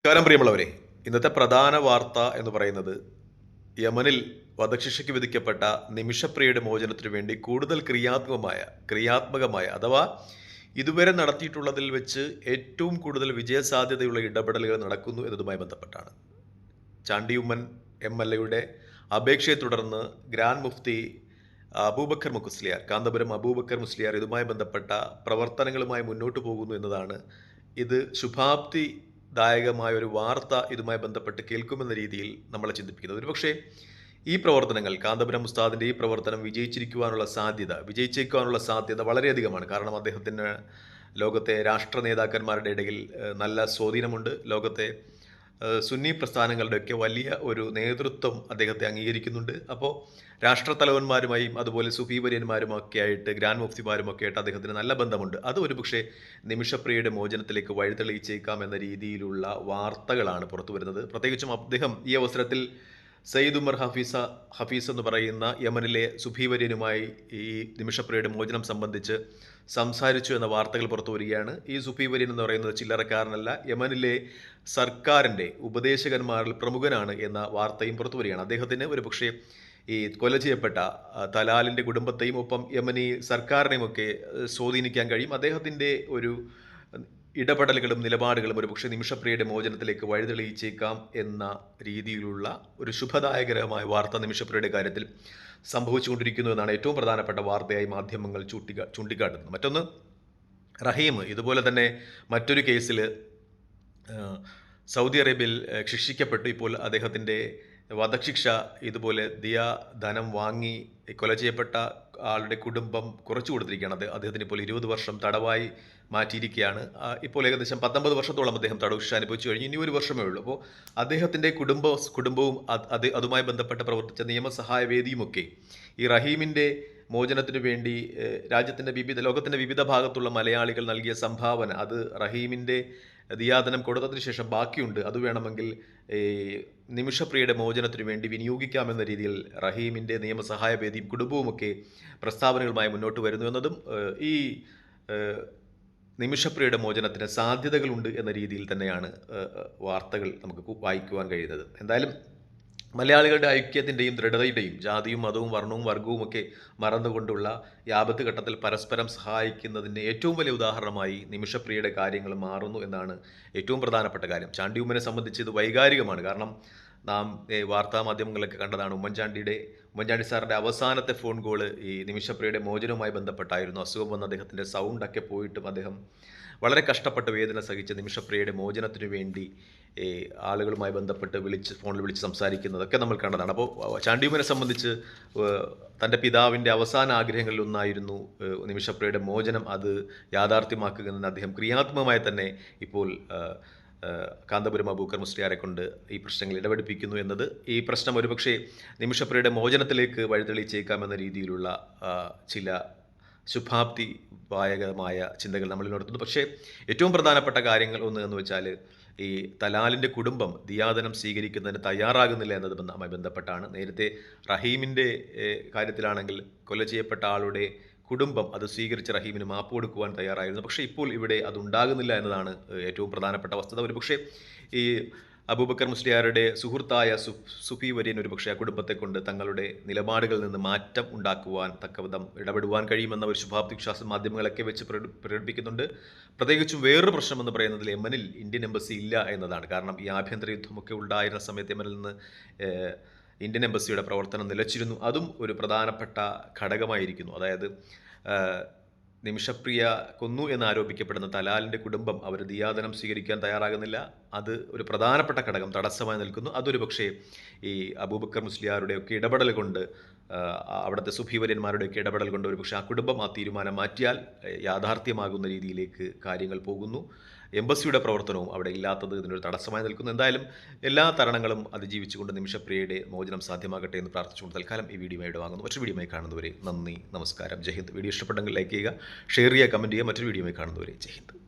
നമസ്കാരം പ്രിയമുള്ളവരെ. ഇന്നത്തെ പ്രധാന വാർത്ത എന്ന് പറയുന്നത് യമനിൽ വധശിക്ഷയ്ക്ക് വിധിക്കപ്പെട്ട നിമിഷപ്രിയയുടെ മോചനത്തിനു വേണ്ടി കൂടുതൽ ക്രിയാത്മകമായ അഥവാ ഇതുവരെ നടത്തിയിട്ടുള്ളതിൽ വെച്ച് ഏറ്റവും കൂടുതൽ വിജയസാധ്യതയുള്ള ഇടപെടലുകൾ നടക്കുന്നു എന്നതുമായി ബന്ധപ്പെട്ടാണ്. ചാണ്ടി ഉമ്മൻ MLA യുടെ അപേക്ഷയെ തുടർന്ന് ഗ്രാൻഡ് മുഫ്തി അബൂബക്കർ മുസ്ലിയാർ, കാന്തപുരം അബൂബക്കർ മുസ്ലിയാർ ഇതുമായി ബന്ധപ്പെട്ട പ്രവർത്തനങ്ങളുമായി മുന്നോട്ട് പോകുന്നു എന്നതാണ്. ഇത് ശുഭാപ്തിദായകമായ ഒരു വാർത്ത ഇതുമായി ബന്ധപ്പെട്ട് കേൾക്കുമെന്ന രീതിയിൽ നമ്മളെ ചിന്തിപ്പിക്കുന്നത്. ഒരുപക്ഷെ ഈ പ്രവർത്തനങ്ങൾ, കാന്തപുരം ഉസ്താദിൻ്റെ ഈ പ്രവർത്തനം വിജയിച്ചേക്കുവാനുള്ള സാധ്യത വളരെയധികമാണ്. കാരണം അദ്ദേഹത്തിന് ലോകത്തെ രാഷ്ട്ര നേതാക്കന്മാരുടെ ഇടയിൽ നല്ല സ്വാധീനമുണ്ട്. ലോകത്തെ സുന്നി പ്രസ്ഥാനങ്ങളുടെയൊക്കെ വലിയ ഒരു നേതൃത്വം അദ്ദേഹത്തെ അംഗീകരിക്കുന്നുണ്ട്. അപ്പോൾ രാഷ്ട്രത്തലവന്മാരുമായും അതുപോലെ സുഫി വര്യന്മാരുമൊക്കെ ആയിട്ട്, ഗ്രാൻഡ് മുഫ്തിമാരുമൊക്കെ ആയിട്ട് അദ്ദേഹത്തിന് നല്ല ബന്ധമുണ്ട്. അത് ഒരുപക്ഷെ നിമിഷപ്രിയയുടെ മോചനത്തിലേക്ക് വഴിതെളിയിച്ചേക്കാം എന്ന രീതിയിലുള്ള വാർത്തകളാണ് പുറത്തു വരുന്നത്. പ്രത്യേകിച്ചും അദ്ദേഹം ഈ അവസരത്തിൽ സയ്യിദ് ഉമർ ഹഫീസ് എന്ന് പറയുന്ന യമനിലെ സുഫി വര്യനുമായി ഈ നിമിഷപ്രിയയുടെ മോചനം സംബന്ധിച്ച് സംസാരിച്ചു എന്ന വാർത്തകൾ പുറത്തു വരികയാണ്. ഈ സുഫി വര്യൻ എന്ന് പറയുന്നത് ചില്ലറക്കാരനല്ല, യമനിലെ സർക്കാരിൻ്റെ ഉപദേശകന്മാരിൽ പ്രമുഖനാണ് എന്ന വാർത്തയും പുറത്തു വരികയാണ്. അദ്ദേഹത്തിന് ഒരുപക്ഷെ ഈ കൊല ചെയ്യപ്പെട്ട തലാലിൻ്റെ കുടുംബത്തെയും ഒപ്പം യമനി സർക്കാരിനെയുമൊക്കെ സ്വാധീനിക്കാൻ കഴിയും. അദ്ദേഹത്തിൻ്റെ ഒരു ഇടപെടലുകളും നിലപാടുകളും ഒരുപക്ഷെ നിമിഷപ്രിയയുടെ മോചനത്തിലേക്ക് വഴിതെളിയിച്ചേക്കാം എന്ന രീതിയിലുള്ള ഒരു ശുഭദായകരമായ വാർത്ത നിമിഷപ്രിയയുടെ കാര്യത്തിൽ സംഭവിച്ചുകൊണ്ടിരിക്കുന്നു എന്നാണ് ഏറ്റവും പ്രധാനപ്പെട്ട വാർത്തയായി മാധ്യമങ്ങൾ ചൂണ്ടിക്കാട്ടുന്നത്. മറ്റൊന്ന്, റഹീം ഇതുപോലെ തന്നെ മറ്റൊരു കേസിൽ സൗദി അറേബ്യയിൽ ശിക്ഷിക്കപ്പെട്ടു. ഇപ്പോൾ അദ്ദേഹത്തിൻ്റെ വധശിക്ഷ ഇതുപോലെ ധനം വാങ്ങി കൊല ചെയ്യപ്പെട്ട ആളുടെ കുടുംബം കുറച്ചു കൊടുത്തിരിക്കുകയാണ്. അദ്ദേഹത്തിന് ഇപ്പോൾ 20 വർഷം തടവായി മാറ്റിയിരിക്കുകയാണ്. ഇപ്പോൾ ഏകദേശം 19 വർഷത്തോളം അദ്ദേഹം തടവ് ശിക്ഷ അനുഭവിച്ചു കഴിഞ്ഞു. ഇനി 1 വർഷമേ ഉള്ളൂ. അപ്പോൾ അദ്ദേഹത്തിൻ്റെ കുടുംബവും അതുമായി ബന്ധപ്പെട്ട് പ്രവർത്തിച്ച നിയമസഹായ വേദിയുമൊക്കെ ഈ റഹീമിൻ്റെ മോചനത്തിനു വേണ്ടി ലോകത്തിൻ്റെ വിവിധ ഭാഗത്തുള്ള മലയാളികൾ നൽകിയ സംഭാവന, അത് റഹീമിൻ്റെ ദിയാദനം കൊടുത്തതിന് ശേഷം ബാക്കിയുണ്ട്, അത് വേണമെങ്കിൽ നിമിഷപ്രിയയുടെ മോചനത്തിനു വേണ്ടി വിനിയോഗിക്കാമെന്ന രീതിയിൽ റഹീമിൻ്റെ നിയമസഹായ വേദിയും കുടുംബവുമൊക്കെ പ്രസ്താവനകളുമായി മുന്നോട്ട് വരുന്നു എന്നതും ഈ നിമിഷപ്രിയയുടെ മോചനത്തിന് സാധ്യതകളുണ്ട് എന്ന രീതിയിൽ തന്നെയാണ് വാർത്തകൾ നമുക്ക് വായിക്കുവാൻ കഴിയുന്നത്. എന്തായാലും മലയാളികളുടെ ഐക്യത്തിൻ്റെയും ദൃഢതയുടെയും ജാതിയും മതവും വർണ്ണവും വർഗവും ഒക്കെ മറന്നുകൊണ്ടുള്ള ഈ ആപത്ത് ഘട്ടത്തിൽ പരസ്പരം സഹായിക്കുന്നതിൻ്റെ ഏറ്റവും വലിയ ഉദാഹരണമായി നിമിഷപ്രിയയുടെ കാര്യങ്ങൾ മാറുന്നു എന്നാണ് ഏറ്റവും പ്രധാനപ്പെട്ട കാര്യം. ചാണ്ടി ഉമ്മനെ സംബന്ധിച്ച് ഇത് വൈകാരികമാണ്. കാരണം നാം വാർത്താ മാധ്യമങ്ങളൊക്കെ കണ്ടതാണ്, ഉമ്മൻചാണ്ടി സാറിൻ്റെ അവസാനത്തെ ഫോൺ കോള് ഈ നിമിഷപ്രിയയുടെ മോചനവുമായി ബന്ധപ്പെട്ടായിരുന്നു. അസുഖം വന്ന അദ്ദേഹത്തിൻ്റെ സൗണ്ടൊക്കെ പോയിട്ടും അദ്ദേഹം വളരെ കഷ്ടപ്പെട്ട് വേദന സഹിച്ച് നിമിഷപ്രിയയുടെ മോചനത്തിനു വേണ്ടി ആളുകളുമായി ബന്ധപ്പെട്ട് ഫോണിൽ വിളിച്ച് സംസാരിക്കുന്നതൊക്കെ നമ്മൾ കണ്ടതാണ്. അപ്പോൾ ചാണ്ടി ഉമ്മനെ സംബന്ധിച്ച് തൻ്റെ പിതാവിൻ്റെ അവസാന ആഗ്രഹങ്ങളിലൊന്നായിരുന്നു നിമിഷപ്രിയയുടെ മോചനം. അത് യാഥാർത്ഥ്യമാക്കുകയെന്ന് അദ്ദേഹം ക്രിയാത്മകമായി തന്നെ ഇപ്പോൾ കാന്തപുരം അബൂബക്കർ മുസ്ലിയാരെ കൊണ്ട് ഈ പ്രശ്നങ്ങൾ ഇടപെടിപ്പിക്കുന്നു എന്നത് ഈ പ്രശ്നം ഒരുപക്ഷെ നിമിഷപ്രിയയുടെ മോചനത്തിലേക്ക് വഴിതെളിച്ചേക്കാമെന്ന രീതിയിലുള്ള ചില ശുഭാപ്തിദായകമായ ചിന്തകൾ നമ്മളിൽ നടത്തുന്നു. പക്ഷേ ഏറ്റവും പ്രധാനപ്പെട്ട കാര്യങ്ങൾ ഒന്ന് എന്ന് വെച്ചാൽ, ഈ തലാലിൻ്റെ കുടുംബം ദിയാദനം സ്വീകരിക്കുന്നതിന് തയ്യാറാകുന്നില്ല എന്നതുമായി ബന്ധപ്പെട്ടാണ്. നേരത്തെ റഹീമിൻ്റെ കാര്യത്തിലാണെങ്കിൽ കൊല ചെയ്യപ്പെട്ട ആളുടെ കുടുംബം അത് സ്വീകരിച്ച് റഹീമിന് മാപ്പ് കൊടുക്കുവാൻ തയ്യാറായിരുന്നു. പക്ഷേ ഇപ്പോൾ ഇവിടെ അതുണ്ടാകുന്നില്ല എന്നതാണ് ഏറ്റവും പ്രധാനപ്പെട്ട വസ്തുത. ഒരുപക്ഷെ ഈ അബൂബക്കർ മുസ്ലിയാരുടെ സുഹൃത്തായ സുഫി വര്യൻ ഒരുപക്ഷെ ആ കുടുംബത്തെ കൊണ്ട് തങ്ങളുടെ നിലപാടുകളിൽ നിന്ന് മാറ്റം ഉണ്ടാക്കുവാൻ തക്കവിധം ഇടപെടുവാൻ കഴിയുമെന്ന ഒരു ശുഭാപ്തി വിശ്വാസം മാധ്യമങ്ങളൊക്കെ വെച്ച് പ്രകടിപ്പിക്കുന്നുണ്ട്. പ്രത്യേകിച്ചും വേറൊരു പ്രശ്നം എന്ന് പറയുന്നതിൽ യമനിൽ ഇന്ത്യൻ എംബസി ഇല്ല എന്നതാണ്. കാരണം ഈ ആഭ്യന്തര യുദ്ധമൊക്കെ ഉണ്ടായിരുന്ന സമയത്ത് യമനിൽ നിന്ന് ഇന്ത്യൻ എംബസിയുടെ പ്രവർത്തനം നിലച്ചിരുന്നു. അതും ഒരു പ്രധാനപ്പെട്ട ഘടകമായിരിക്കുന്നു. അതായത് നിമിഷപ്രിയ കൊന്നു എന്നാരോപിക്കപ്പെടുന്ന തലാലിൻ്റെ കുടുംബം അവർ ദിയാദനം സ്വീകരിക്കാൻ തയ്യാറാകുന്നില്ല. അത് ഒരു പ്രധാനപ്പെട്ട ഘടകം തടസ്സമായി നിൽക്കുന്നു. അതൊരു പക്ഷേ ഈ അബൂബക്കർ മുസ്ലിയാരുടെയൊക്കെ ഇടപെടൽ കൊണ്ട്, അവിടുത്തെ സുഫി വര്യന്മാരുടെയൊക്കെ ഇടപെടൽ കൊണ്ട് ഒരു പക്ഷേ ആ കുടുംബം ആ തീരുമാനം മാറ്റിയാൽ യാഥാർത്ഥ്യമാകുന്ന രീതിയിലേക്ക് കാര്യങ്ങൾ പോകുന്നു. എംബസിയുടെ പ്രവർത്തനവും അവിടെ ഇല്ലാത്തത് ഇതിനൊരു തടസ്സമായി നിൽക്കുന്നു. എന്തായാലും എല്ലാ തരണങ്ങളും അതിജീവിച്ചുകൊണ്ട് നിമിഷപ്രിയയുടെ മോചനം സാധ്യമാകട്ടെ എന്ന് പ്രാർത്ഥിച്ചുകൊണ്ട് തൽക്കാലം ഈ വീഡിയോയുടെ വാങ്ങുന്നു. മറ്റൊരു വീഡിയോയുമായി കാണുന്നവരെ നന്ദി, നമസ്കാരം, ജയ് ഹിന്ദ്. വീഡിയോ ഇഷ്ടപ്പെട്ടെങ്കിൽ ലൈക്ക് ചെയ്യുക, ഷെയർ ചെയ്യുക, കമൻറ്റ് ചെയ്യുക. മറ്റൊരു വീഡിയോയുമായി കാണുന്നവരെ ജയ് ഹിന്ദ്.